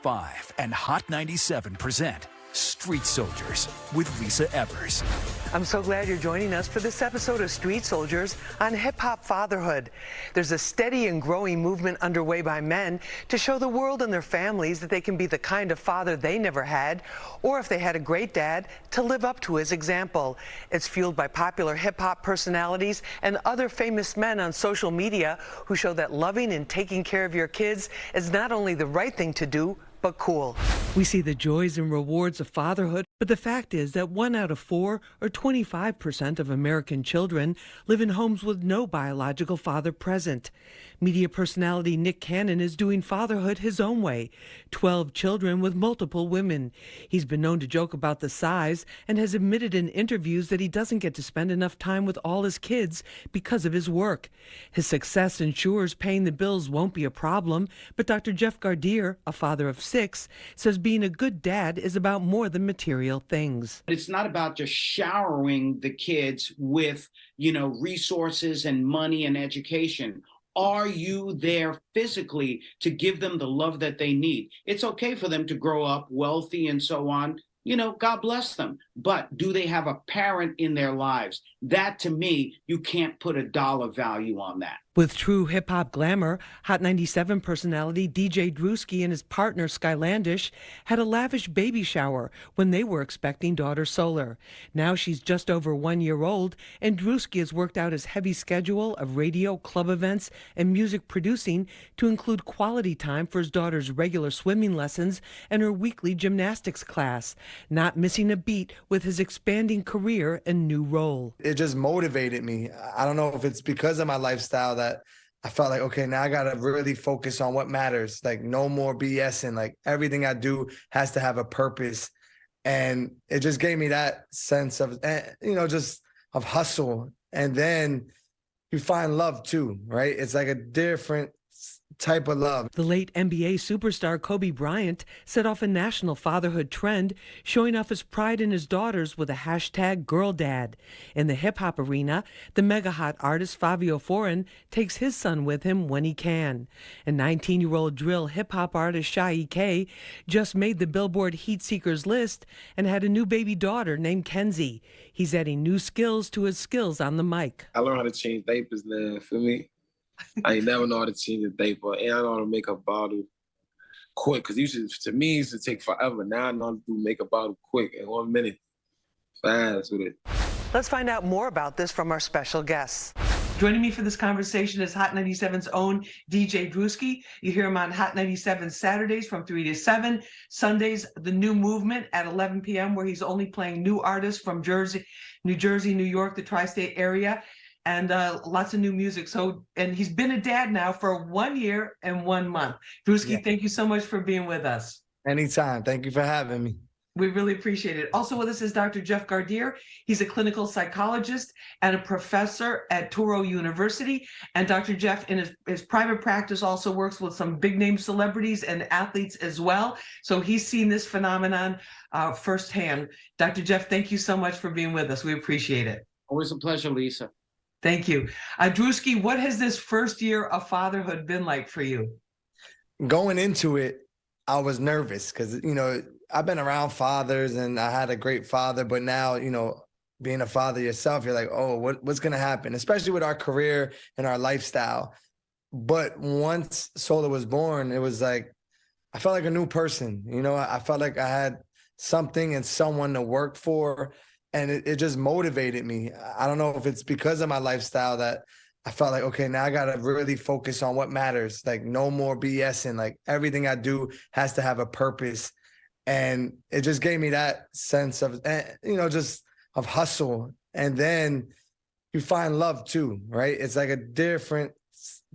5 and Hot 97 present Street Soldiers with Lisa Evers. I'm so glad you're joining us for this episode of Street Soldiers on Hip Hop Fatherhood. There's a steady and growing movement underway by men to show the world and their families that they can be the kind of father they never had, or if they had a great dad, to live up to his example. It's fueled by popular hip hop personalities and other famous men on social media who show that loving and taking care of your kids is not only the right thing to do, but cool. We see the joys and rewards of fatherhood, but the fact is that 1 out of 4, or 25% of American children, live in homes with no biological father present. Media personality Nick Cannon is doing fatherhood his own way. 12 children with multiple women. He's been known to joke about the size and has admitted in interviews that he doesn't get to spend enough time with all his kids because of his work. His success ensures paying the bills won't be a problem, but Dr. Jeff Gardier, a father of 6, says being a good dad is about more than material things. It's not about just showering the kids with, resources and money and education. Are you there physically to give them the love that they need? It's okay for them to grow up wealthy and so on. God bless them. But do they have a parent in their lives? That, to me, you can't put a dollar value on that. With true hip-hop glamour, Hot 97 personality DJ Drewski and his partner Skylandish had a lavish baby shower when they were expecting daughter Solar. Now she's just over 1 year old, and Drewski has worked out his heavy schedule of radio, club events, and music producing to include quality time for his daughter's regular swimming lessons and her weekly gymnastics class, not missing a beat with his expanding career and new role. It just motivated me. I don't know if it's because of my lifestyle that I felt like, okay, now I got to really focus on what matters. Like, no more BSing. Like, everything I do has to have a purpose. And it just gave me that sense of, just of hustle. And then you find love too, right? It's like a different type of love. The late NBA superstar Kobe Bryant set off a national fatherhood trend, showing off his pride in his daughters with a hashtag #GirlDad. In the hip-hop arena, the mega-hot artist Fabio Foreign takes his son with him when he can. And 19-year-old drill hip-hop artist Shy K just made the Billboard Heat Seekers list and had a new baby daughter named Kenzie. He's adding new skills to his skills on the mic. I learned how to change diapers now, for me. I ain't never know how to change a diaper, and I know how to make a bottle quick, because to me, it used to take forever. Now I know how to make a bottle quick in 1 minute. Fast with it. Let's find out more about this from our special guests. Joining me for this conversation is Hot 97's own DJ Drewski. You hear him on Hot 97 Saturdays from 3 to 7. Sundays, The New Movement at 11 p.m., where he's only playing new artists from New Jersey, New York, the tri-state area, and lots of new music. And he's been a dad now for 1 year and 1 month. Brewski, Thank you so much for being with us. Anytime. Thank you for having me. We really appreciate it. Also with us is Dr. Jeff Gardier. He's a clinical psychologist and a professor at Touro University. And Dr. Jeff, in his private practice, also works with some big-name celebrities and athletes as well. So he's seen this phenomenon firsthand. Dr. Jeff, thank you so much for being with us. We appreciate it. Always a pleasure, Lisa. Thank you. Drewski, what has this first year of fatherhood been like for you? Going into it, I was nervous because, I've been around fathers and I had a great father, but now, being a father yourself, you're like, oh, what's going to happen, especially with our career and our lifestyle. But once Solar was born, it was like, I felt like a new person. I felt like I had something and someone to work for. And it just motivated me. I don't know if it's because of my lifestyle that I felt like, okay, now I got to really focus on what matters. Like, no more BSing. Like, everything I do has to have a purpose. And it just gave me that sense of, just of hustle. And then you find love too, right? It's like a different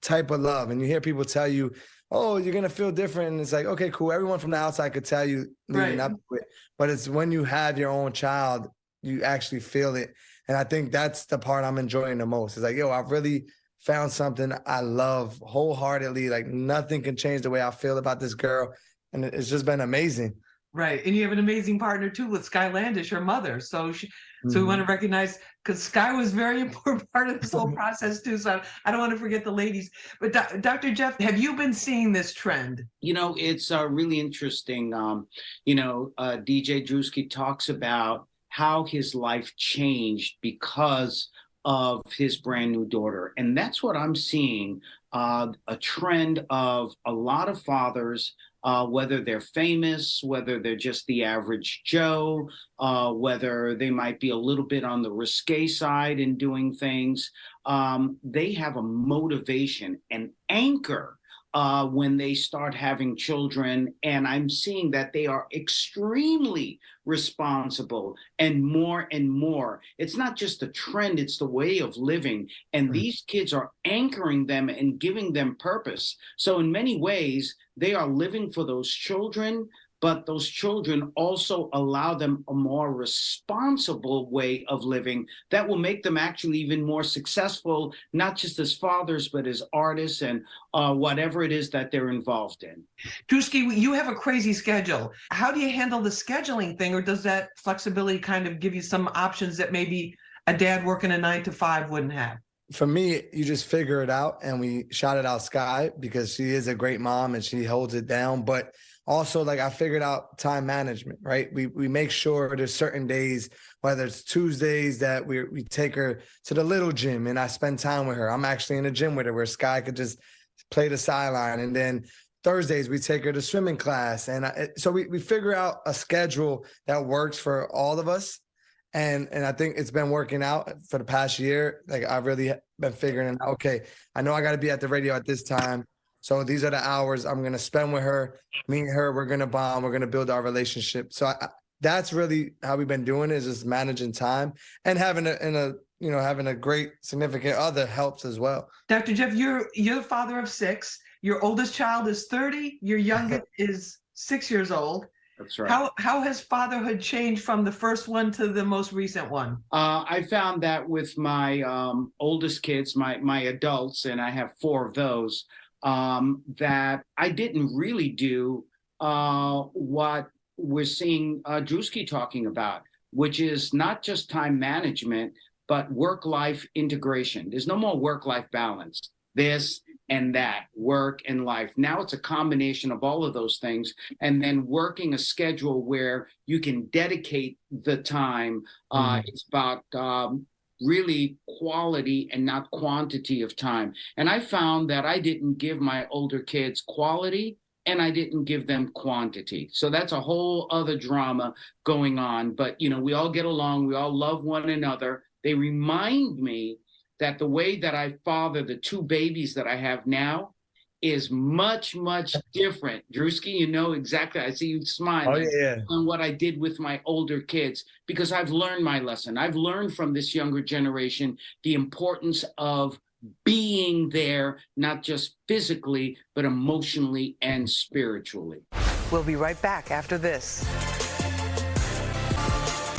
type of love. And you hear people tell you, oh, you're going to feel different. And it's like, okay, cool. Everyone from the outside could tell you, right, up to it. But it's when you have your own child, you actually feel it. And I think that's the part I'm enjoying the most. It's like, yo, I've really found something I love wholeheartedly. Like, nothing can change the way I feel about this girl. And it's just been amazing. Right. And you have an amazing partner too with Sky Landish, her mother. So so we want to recognize, because Sky was a very important part of this whole process too. So I don't want to forget the ladies. But Dr. Jeff, have you been seeing this trend? It's really interesting. DJ Drewski talks about how his life changed because of his brand new daughter. And that's what I'm seeing, a trend of a lot of fathers, whether they're famous, whether they're just the average Joe, whether they might be a little bit on the risque side in doing things. They have a motivation, an anchor when they start having children. And I'm seeing that they are extremely responsible and more. It's not just a trend, it's the way of living. And these kids are anchoring them and giving them purpose. So in many ways, they are living for those children, but those children also allow them a more responsible way of living that will make them actually even more successful, not just as fathers, but as artists and whatever it is that they're involved in. Drewski, you have a crazy schedule. How do you handle the scheduling thing, or does that flexibility kind of give you some options that maybe a dad working a 9 to 5 wouldn't have? For me, you just figure it out, and we shouted out Sky because she is a great mom and she holds it down. But also, like, I figured out time management, right? We make sure there's certain days, whether it's Tuesdays, that we take her to the little gym and I spend time with her. I'm actually in the gym with her where Sky could just play the sideline. And then Thursdays, we take her to swimming class. And so we figure out a schedule that works for all of us. And I think it's been working out for the past year. Like, I've really been figuring out, okay, I know I got to be at the radio at this time. So these are the hours I'm going to spend with her. Me and her, we're going to bond. We're going to build our relationship. So that's really how we've been doing it, is just managing time, and having a great significant other helps as well. Dr. Jeff, you're the father of 6. Your oldest child is 30. Your youngest is 6 years old. That's right. How has fatherhood changed from the first one to the most recent one? I found that with my oldest kids, my adults, and I have 4 of those, that I didn't really do what we're seeing Drewski talking about, which is not just time management, but work-life integration. There's no more work-life balance. This and that, work and life. Now it's a combination of all of those things, and then working a schedule where you can dedicate the time. It's about really quality and not quantity of time. And I found that I didn't give my older kids quality, and I didn't give them quantity. So that's a whole other drama going on. But, we all get along. We all love one another. They remind me that the way that I father the 2 babies that I have now is much, much different. Drewski, you know exactly. I see you smiling on what I did with my older kids, because I've learned my lesson. I've learned from this younger generation the importance of being there, not just physically, but emotionally and spiritually. We'll be right back after this.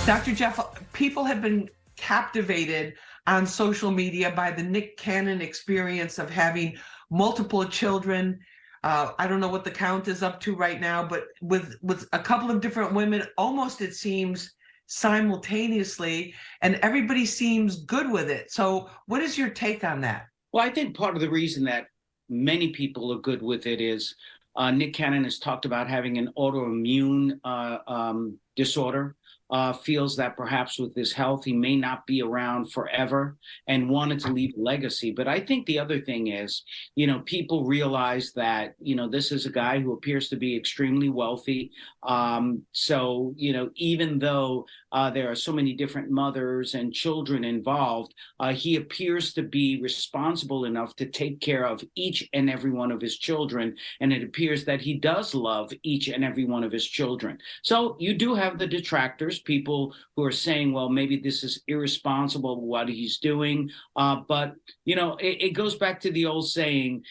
Dr. Jeff, people have been captivated on social media by the Nick Cannon experience of having multiple children. I don't know what the count is up to right now, but with a couple of different women, almost it seems simultaneously, and everybody seems good with it. So what is your take on that? Well, I think part of the reason that many people are good with it is Nick Cannon has talked about having an autoimmune disorder. Feels that perhaps with his health, he may not be around forever, and wanted to leave a legacy. But I think the other thing is, people realize that, this is a guy who appears to be extremely wealthy. So, even though there are so many different mothers and children involved, he appears to be responsible enough to take care of each and every one of his children. And it appears that he does love each and every one of his children. So you do have the detractors, people who are saying, well, maybe this is irresponsible what he's doing. But, it goes back to the old saying,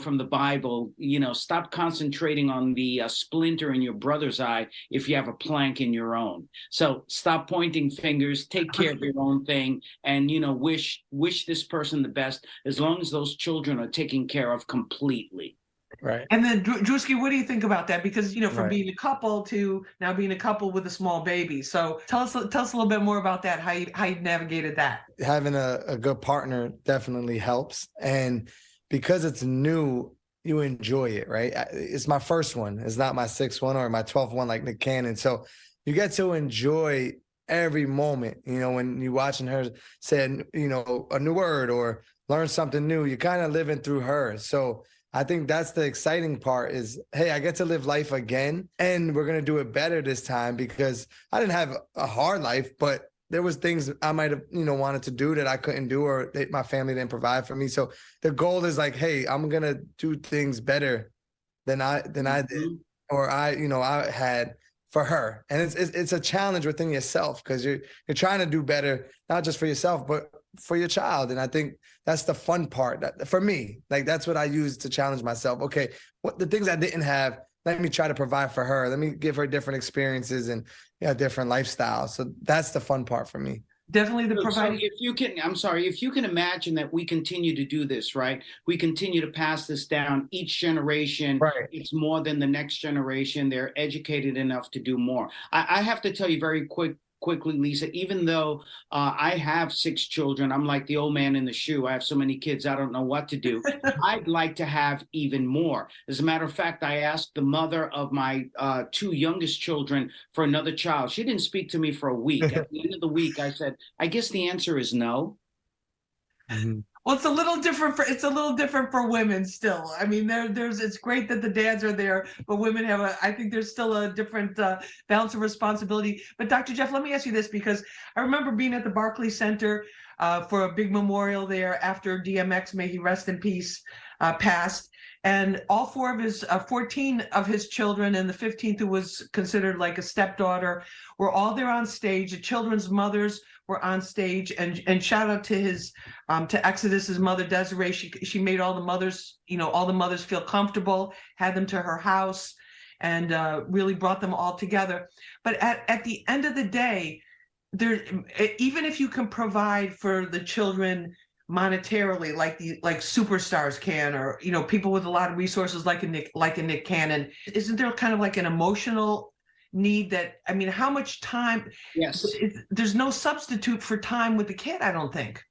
from the Bible, stop concentrating on the splinter in your brother's eye if you have a plank in your own. So stop pointing fingers, take care of your own thing, and, wish this person the best, as long as those children are taken care of completely. Right. And then Drewski, what do you think about that? Because, from Right. being a couple to now being a couple with a small baby. So tell us a little bit more about that, how you navigated that. Having a good partner definitely helps. And because it's new, you enjoy it, right? It's my first one. It's not my sixth one or my 12th one like Nick Cannon. So you get to enjoy every moment, when you're watching her say, a new word or learn something new, you're kind of living through her. So I think that's the exciting part is, hey, I get to live life again and we're going to do it better this time because I didn't have a hard life, but there was things I might have, wanted to do that I couldn't do or my family didn't provide for me. So the goal is like, hey, I'm going to do things better than I did or I had for her. And it's a challenge within yourself because you're trying to do better, not just for yourself, but for your child. And I think that's the fun part for me. Like, that's what I use to challenge myself. Okay, what the things I didn't have, let me try to provide for her. Let me give her different experiences and different lifestyles. So that's the fun part for me. Definitely the providing. So if you can imagine that we continue to do this, right? We continue to pass this down each generation. Right. It's more than the next generation. They're educated enough to do more. I have to tell you very quickly, Lisa, even though I have 6 children, I'm like the old man in the shoe. I have so many kids, I don't know what to do. I'd like to have even more. As a matter of fact, I asked the mother of my 2 youngest children for another child. She didn't speak to me for a week. At the end of the week, I said, I guess the answer is no. Well, it's a little different for women still. I mean, it's great that the dads are there, but women I think there's still a different balance of responsibility. But Dr. Jeff, let me ask you this, because I remember being at the Barclays Center for a big memorial there after DMX, may he rest in peace, passed. And all 14 of his children and the 15th, who was considered like a stepdaughter, were all there on stage. The children's mothers were on stage, and shout out to to Exodus's mother, Desiree. She made all the mothers feel comfortable, had them to her house, and really brought them all together. But at the end of the day, even if you can provide for the children monetarily, like superstars can, or people with a lot of resources like a Nick Cannon, isn't there kind of like an emotional need how much time? Yes. There's no substitute for time with the kid, I don't think.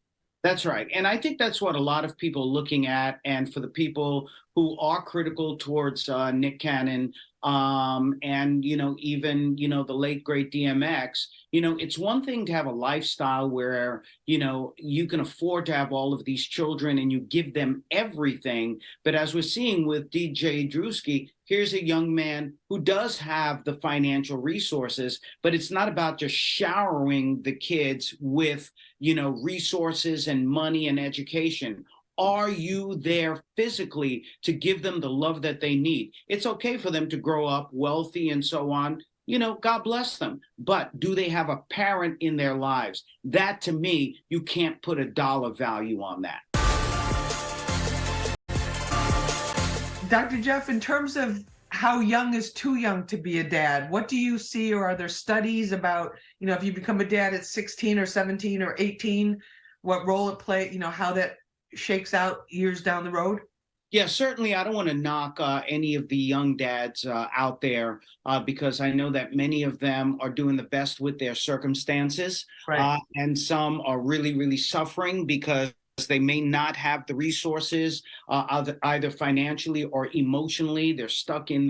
That's right. And I think that's what a lot of people are looking at. And for the people who are critical towards Nick Cannon, and, even, the late, great DMX, it's one thing to have a lifestyle where, you can afford to have all of these children and you give them everything. But as we're seeing with DJ Drewski, here's a young man who does have the financial resources, but it's not about just showering the kids with, resources and money and education. Are you there physically to give them the love that they need? It's okay for them to grow up wealthy and so on. God bless them. But do they have a parent in their lives? That, to me, you can't put a dollar value on that. Dr. Jeff, in terms of how young is too young to be a dad, what do you see, or are there studies about, if you become a dad at 16 or 17 or 18, what role it plays, how that shakes out years down the road? Yeah, certainly. I don't want to knock any of the young dads out there because I know that many of them are doing the best with their circumstances. Right. And some are really, really suffering because they may not have the resources either financially or emotionally. They're stuck in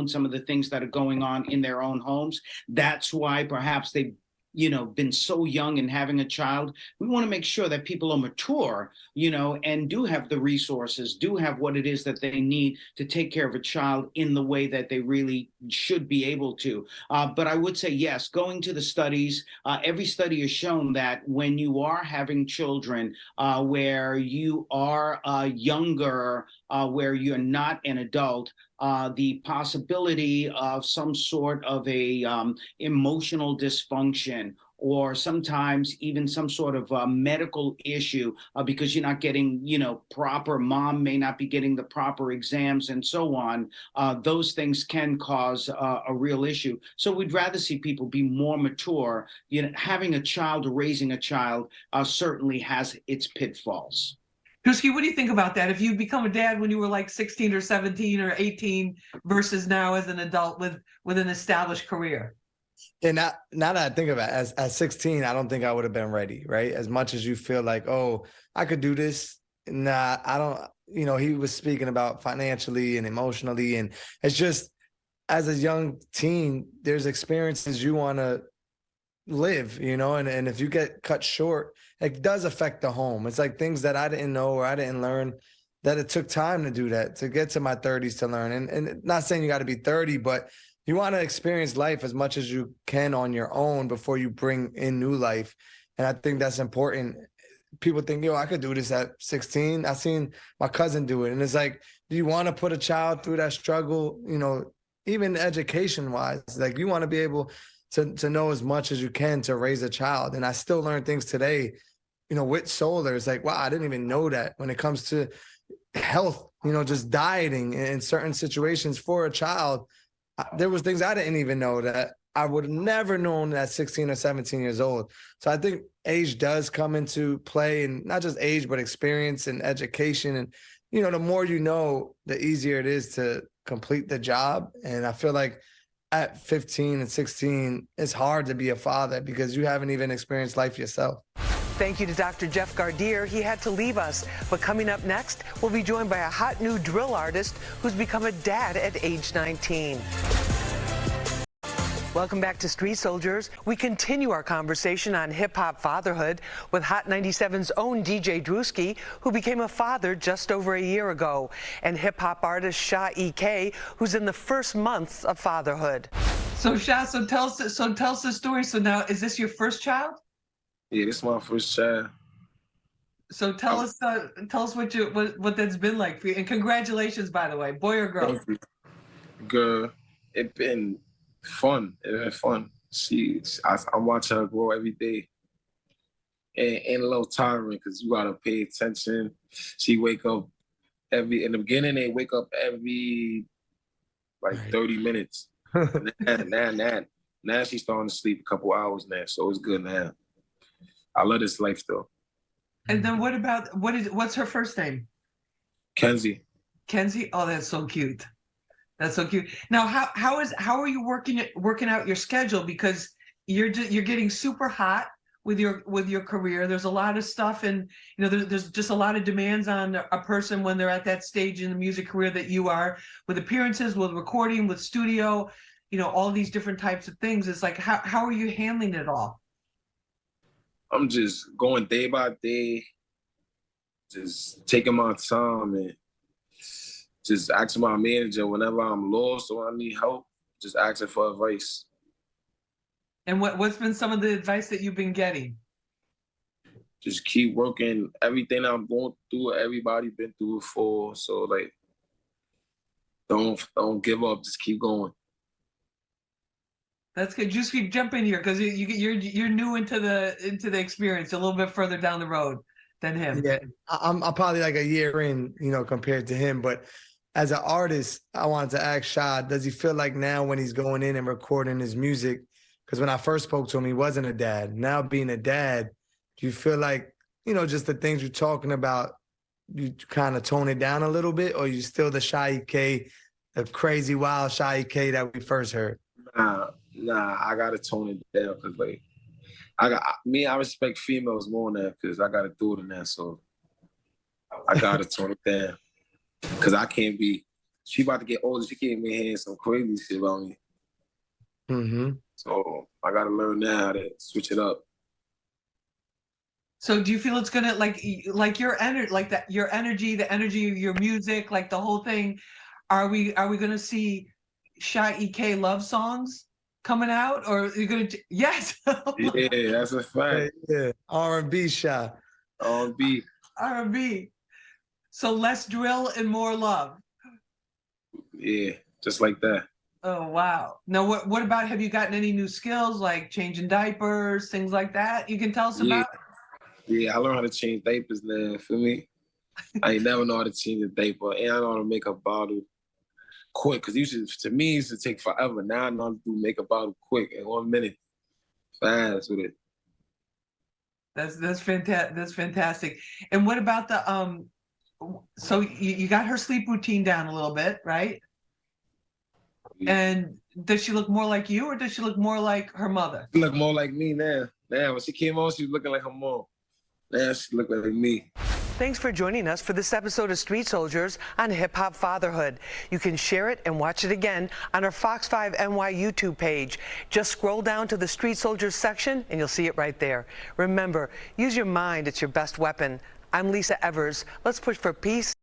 some of the things that are going on in their own homes. That's why perhaps they've been so young and having a child. We want to make sure that people are mature, and do have the resources, do have what it is that they need to take care of a child in the way that they really should be able to. But I would say, yes, going to the studies, every study has shown that when you are having children where you are younger, where you're not an adult, the possibility of some sort of a emotional dysfunction, or sometimes even some sort of medical issue because you're not getting, mom may not be getting the proper exams and so on. Those things can cause a real issue. So we'd rather see people be more mature. Having a child or raising a child certainly has its pitfalls. Drewski, what do you think about that? If you become a dad when you were like 16 or 17 or 18 versus now as an adult with an established career? And now that I think about it, at 16, I don't think I would have been ready, right? As much as you feel like, oh, I could do this. Nah, I don't, he was speaking about financially and emotionally. And it's just, as a young teen, there's experiences you want to live, and if you get cut short, it does affect the home. It's like things that I didn't know or I didn't learn, that it took time to do that, to get to my 30s to learn. And not saying you got to be 30, but you want to experience life as much as you can on your own before you bring in new life. And I think that's important. People think, I could do this at 16. I seen my cousin do it. And it's like, do you want to put a child through that struggle, even education wise? Like, you want to be able to know as much as you can to raise a child. And I still learn things today, with solar. It's like, wow, I didn't even know that when it comes to health, just dieting in certain situations for a child. There was things I didn't even know that I would have never known at 16 or 17 years old. So I think age does come into play, and not just age, but experience and education. And, the more you know, the easier it is to complete the job. And I feel like at 15 and 16, it's hard to be a father because you haven't even experienced life yourself. Thank you to Dr. Jeff Gardier. He had to leave us, but coming up next, we'll be joined by a hot new drill artist who's become a dad at age 19. Welcome back to Street Soldiers. We continue our conversation on hip-hop fatherhood with Hot 97's own DJ Drewski, who became a father just over a year ago, and hip-hop artist Sha EK, who's in the first months of fatherhood. So Sha, tell us the story. So now, is this your first child? Yeah, this is my first child. So tell us what that's been like for you, and congratulations, by the way, boy or girl? Girl, it's been fun. It's been fun. I'm watching her grow every day, and a little tiring because you gotta pay attention. She wake up in the beginning. They wake up every 30 minutes. Now she's starting to sleep a couple hours now, so it's good now. I love this life though. And then what's her first name? Kenzie. Kenzie? Oh, that's so cute. That's so cute. Now, how are you working out your schedule? Because you're getting super hot with your career. There's a lot of stuff, and there's just a lot of demands on a person when they're at that stage in the music career that you are, with appearances, with recording, with studio, all these different types of things. It's like, how are you handling it all? I'm just going day by day, just taking my time and just asking my manager whenever I'm lost or I need help, just asking for advice. And what's been some of the advice that you've been getting? Just keep working. Everything I'm going through, everybody been through it for. So don't give up. Just keep going. That's good. Just keep jumping here because you're new into the experience, a little bit further down the road than him. Yeah, I'm probably like a year in, compared to him. But as an artist, I wanted to ask Sha, does he feel like now when he's going in and recording his music? Because when I first spoke to him, he wasn't a dad. Now being a dad, do you feel like, just the things you're talking about, you kind of tone it down a little bit, or you still the Sha EK, the crazy wild Sha EK that we first heard? Nah, I gotta tone it down because I respect females more now because I got a daughter now, so I gotta tone it down because I can't be. She about to get older. She can't be hearing some crazy shit about me. Mm-hmm. So I gotta learn now how to switch it up. So do you feel it's gonna like your energy, your energy, the energy of your music, like the whole thing? Are we gonna see Sha EK love songs coming out, or are you gonna? Yes. Yeah, that's a fact. Yeah, R&B Sha. R&B. R&B. So less drill and more love. Yeah, just like that. Oh wow. Now what about, have you gotten any new skills like changing diapers, things like that you can tell us about? Yeah, I learned how to change diapers now, for me. I ain't never know how to change a diaper, and I know how to make a bottle quick, because to me, it used to take forever. Now I know how to make a bottle quick in 1 minute. Fast with it. That's fantastic. That's fantastic. And what about the so you got her sleep routine down a little bit, right? And does she look more like you, or does she look more like her mother? She look more like me now. Now, when she came on, she was looking like her mom. Now she look like me. Thanks for joining us for this episode of Street Soldiers on Hip Hop Fatherhood. You can share it and watch it again on our Fox 5 NY YouTube page. Just scroll down to the Street Soldiers section and you'll see it right there. Remember, use your mind. It's your best weapon. I'm Lisa Evers. Let's push for peace.